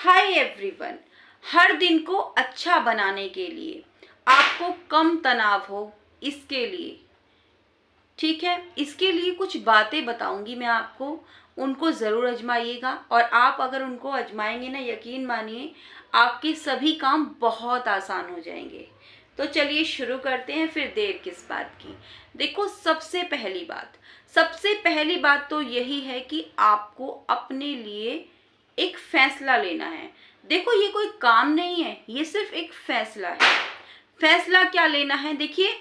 Hi everyone. हर दिन को अच्छा बनाने के लिए आपको कम तनाव हो, इसके लिए ठीक है, इसके लिए कुछ बातें बताऊंगी मैं आपको। उनको ज़रूर आजमाइएगा और आप अगर उनको आजमाएंगे ना, यकीन मानिए आपके सभी काम बहुत आसान हो जाएंगे। तो चलिए शुरू करते हैं, फिर देर किस बात की। देखो, सबसे पहली बात तो यही है कि आपको अपने लिए एक फैसला लेना है। देखो, ये कोई काम नहीं है, ये सिर्फ एक फैसला है। फैसला क्या लेना है? देखिए,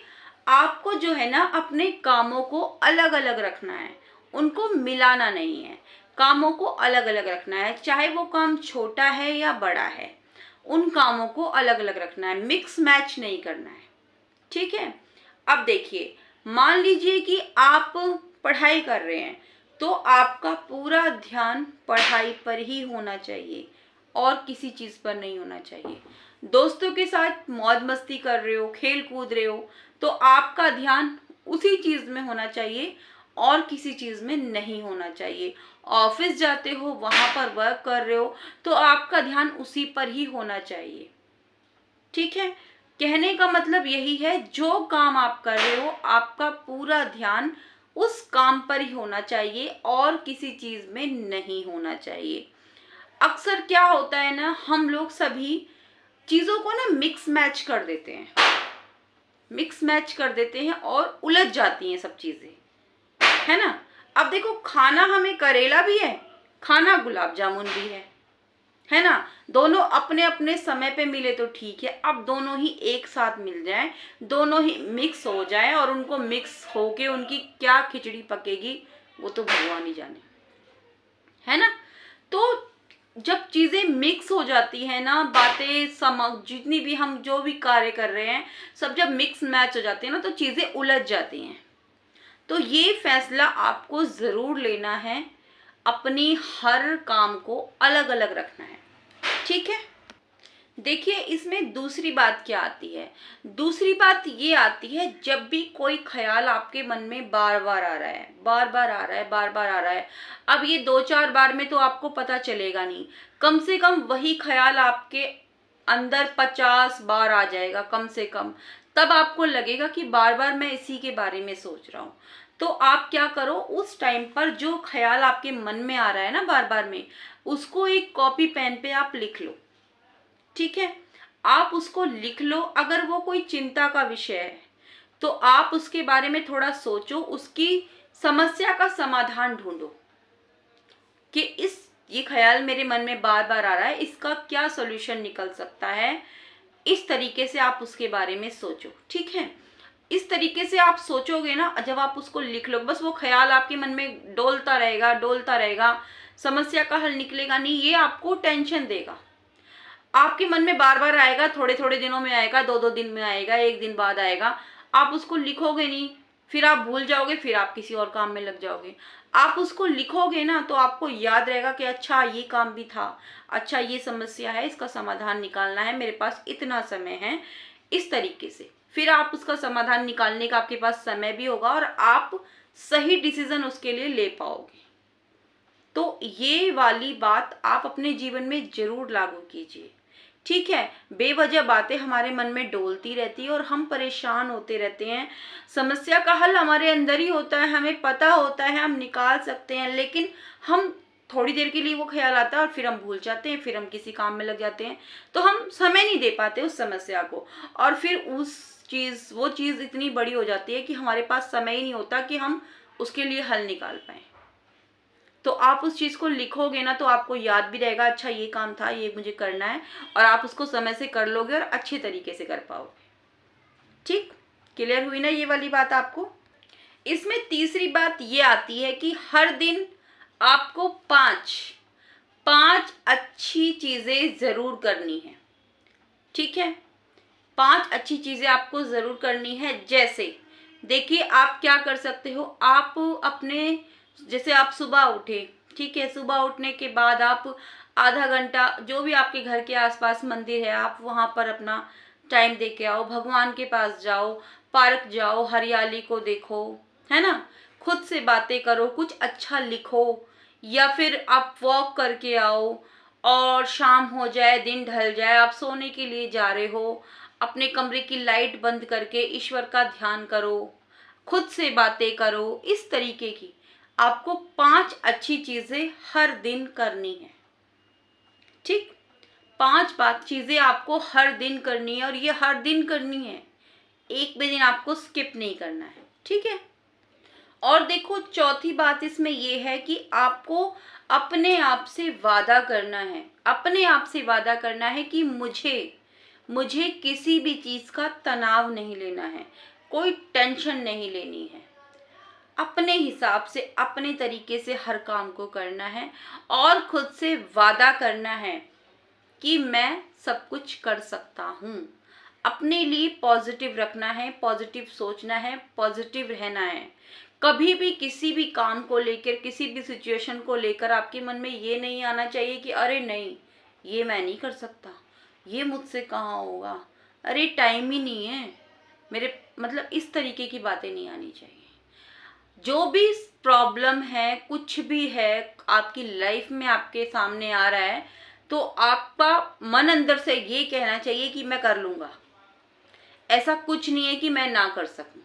आपको जो है ना अपने कामों को अलग अलग रखना है, उनको मिलाना नहीं है। कामों को अलग अलग रखना है, चाहे वो काम छोटा है या बड़ा है, उन कामों को अलग अलग रखना है, मिक्स मैच नहीं करना है। ठीक है। अब देखिए, मान लीजिए कि आप पढ़ाई कर रहे हैं, तो आपका पूरा ध्यान पढ़ाई पर ही होना चाहिए और किसी चीज पर नहीं होना चाहिए। दोस्तों के साथ मौज मस्ती कर रहे हो, खेल कूद रहे हो, तो आपका ध्यान उसी चीज में होना चाहिए और किसी चीज में नहीं होना चाहिए। ऑफिस जाते हो, वहां पर वर्क कर रहे हो, तो आपका ध्यान उसी पर ही होना चाहिए। ठीक है। कहने का मतलब यही है, जो काम आप कर रहे हो आपका पूरा ध्यान उस काम पर ही होना चाहिए और किसी चीज में नहीं होना चाहिए। अक्सर क्या होता है ना, हम लोग सभी चीजों को ना मिक्स मैच कर देते हैं और उलझ जाती हैं सब चीजें, है ना। अब देखो, खाना हमें करेला भी है, खाना गुलाब जामुन भी है ना। दोनों अपने अपने समय पे मिले तो ठीक है। अब दोनों ही एक साथ मिल जाएं, दोनों ही मिक्स हो जाएं और उनको मिक्स होके उनकी क्या खिचड़ी पकेगी वो तो भगवान ही जाने, है ना। तो जब चीजें मिक्स हो जाती है ना, जितनी भी हम जो भी कार्य कर रहे हैं, सब जब मिक्स मैच हो जाती है ना, तो चीजें उलझ जाती हैं। तो ये फैसला आपको जरूर लेना है, अपनी हर काम को अलग अलग रखना है। ठीक है। देखिए, इसमें दूसरी बात क्या आती है? दूसरी बात ये आती है, जब भी कोई ख्याल आपके मन में बार बार आ रहा है, बार बार आ रहा है, अब ये 2-4 बार में तो आपको पता चलेगा नहीं, कम से कम वही ख्याल आपके अंदर 50 बार आ जाएगा कम से कम। तब आपको लगेगा कि बार बार मैं इसी के बारे में सोच रहा हूँ। तो आप क्या करो, उस टाइम पर जो ख्याल आपके मन में आ रहा है ना बार बार में, उसको एक कॉपी पेन पे आप लिख लो। ठीक है। आप उसको लिख लो। अगर वो कोई चिंता का विषय है तो आप उसके बारे में थोड़ा सोचो, उसकी समस्या का समाधान ढूंढो कि ये ख्याल मेरे मन में बार बार आ रहा है, इसका क्या सॉल्यूशन निकल सकता है। इस तरीके से आप उसके बारे में सोचो। ठीक है। इस तरीके से आप सोचोगे ना, जब आप उसको लिख लो, बस वो ख्याल आपके मन में डोलता रहेगा, समस्या का हल निकलेगा नहीं, ये आपको टेंशन देगा। आपके मन में बार बार आएगा, थोड़े थोड़े दिनों में आएगा, 2-2 दिन में आएगा, 1 दिन बाद आएगा। आप उसको लिखोगे नहीं, फिर आप भूल जाओगे, फिर आप किसी और काम में लग जाओगे। आप उसको लिखोगे ना तो आपको याद रहेगा कि अच्छा ये काम भी था, अच्छा ये समस्या है, इसका समाधान निकालना है, मेरे पास इतना समय है। इस तरीके से फिर आप उसका समाधान निकालने का आपके पास समय भी होगा और आप सही डिसीजन उसके लिए ले पाओगे। तो ये वाली बात आप अपने जीवन में जरूर लागू कीजिए। ठीक है। बेवजह बातें हमारे मन में डोलती रहती है और हम परेशान होते रहते हैं। समस्या का हल हमारे अंदर ही होता है, हमें पता होता है, हम निकाल सकते हैं, लेकिन हम थोड़ी देर के लिए वो ख्याल आता है और फिर हम भूल जाते हैं, फिर हम किसी काम में लग जाते हैं, तो हम समय नहीं दे पाते उस समस्या को, और फिर वो चीज इतनी बड़ी हो जाती है कि हमारे पास समय ही नहीं होता कि हम उसके लिए हल निकाल पाए। तो आप उस चीज को लिखोगे ना तो आपको याद भी रहेगा, अच्छा ये काम था, ये मुझे करना है, और आप उसको समय से कर लोगे और अच्छे तरीके से कर पाओगे। ठीक, क्लियर हुई ना ये वाली बात आपको? इसमें तीसरी बात ये आती है कि हर दिन आपको पांच अच्छी चीजें जरूर करनी है। ठीक है। 5 अच्छी चीजें आपको जरूर करनी है। जैसे देखिए, आप क्या कर सकते हो, आप अपने, जैसे आप सुबह उठे, ठीक है, सुबह उठने के बाद आप आधा घंटा, जो भी आपके घर के आसपास मंदिर है, आप वहां पर अपना टाइम दे के आओ, भगवान के पास जाओ, पार्क जाओ, हरियाली को देखो, है ना। खुद से बातें करो, कुछ अच्छा लिखो, या फिर आप वॉक करके आओ और शाम हो जाए, दिन ढल जाए, आप सोने के लिए जा रहे हो, अपने कमरे की लाइट बंद करके ईश्वर का ध्यान करो, खुद से बातें करो। इस तरीके की आपको 5 अच्छी चीजें हर दिन करनी है। ठीक, 5 बात चीजें आपको हर दिन करनी है, और ये हर दिन करनी है, एक भी दिन आपको स्किप नहीं करना है। ठीक है। और देखो, चौथी बात इसमें ये है कि आपको अपने आप से वादा करना है, अपने आप से वादा करना है कि मुझे किसी भी चीज का तनाव नहीं लेना है, कोई टेंशन नहीं लेनी है। अपने हिसाब से, अपने तरीके से हर काम को करना है, और खुद से वादा करना है कि मैं सब कुछ कर सकता हूँ। अपने लिए पॉजिटिव रखना है, पॉजिटिव सोचना है, पॉजिटिव रहना है। कभी भी किसी भी काम को लेकर, किसी भी सिचुएशन को लेकर आपके मन में ये नहीं आना चाहिए कि अरे नहीं, ये मैं नहीं कर सकता, ये मुझसे कहाँ होगा, अरे टाइम ही नहीं है मेरे, मतलब इस तरीके की बातें नहीं आनी चाहिए। जो भी प्रॉब्लम है, कुछ भी है आपकी लाइफ में आपके सामने आ रहा है, तो आपका मन अंदर से ये कहना चाहिए कि मैं कर लूंगा। ऐसा कुछ नहीं है कि मैं ना कर सकूं।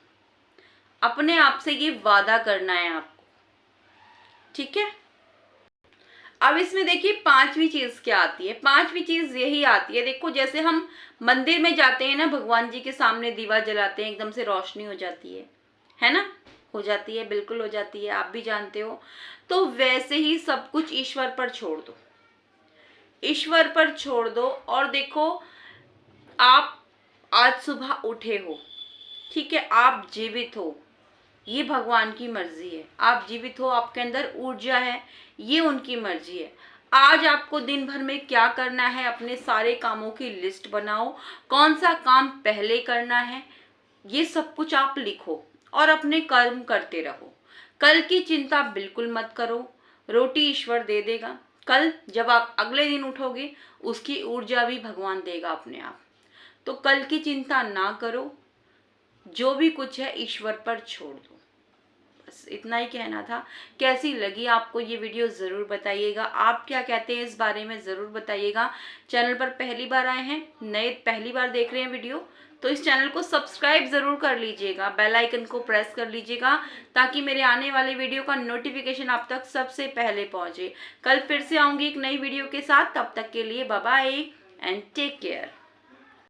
अपने आप से ये वादा करना है आपको। ठीक है। अब इसमें देखिए 5वीं चीज क्या आती है। 5वीं चीज यही आती है, देखो जैसे हम मंदिर में जाते हैं ना, भगवान जी के सामने दीवा जलाते हैं, एकदम से रोशनी हो जाती है ना, हो जाती है, बिल्कुल हो जाती है, आप भी जानते हो। तो वैसे ही सब कुछ ईश्वर पर छोड़ दो, ईश्वर पर छोड़ दो। और देखो, आप आज सुबह उठे हो, ठीक है, आप जीवित हो, ये भगवान की मर्जी है। आप जीवित हो, आपके अंदर ऊर्जा है, ये उनकी मर्जी है। आज आपको दिन भर में क्या करना है, अपने सारे कामों की लिस्ट बनाओ, कौन सा काम पहले करना है, ये सब कुछ आप लिखो और अपने कर्म करते रहो। कल की चिंता बिल्कुल मत करो, रोटी ईश्वर दे देगा। कल जब आप अगले दिन उठोगे, उसकी ऊर्जा भी भगवान देगा अपने आप। तो कल की चिंता ना करो, जो भी कुछ है ईश्वर पर छोड़ दो। बस इतना ही कहना था। कैसी लगी आपको ये वीडियो ज़रूर बताइएगा। आप क्या कहते हैं इस बारे में ज़रूर बताइएगा। चैनल पर पहली बार आए हैं, नए पहली बार देख रहे हैं वीडियो, तो इस चैनल को सब्सक्राइब ज़रूर कर लीजिएगा, बेल आइकन को प्रेस कर लीजिएगा, ताकि मेरे आने वाले वीडियो का नोटिफिकेशन आप तक सबसे पहले पहुँचे। कल फिर से आऊँगी एक नई वीडियो के साथ, तब तक के लिए bye bye and take care.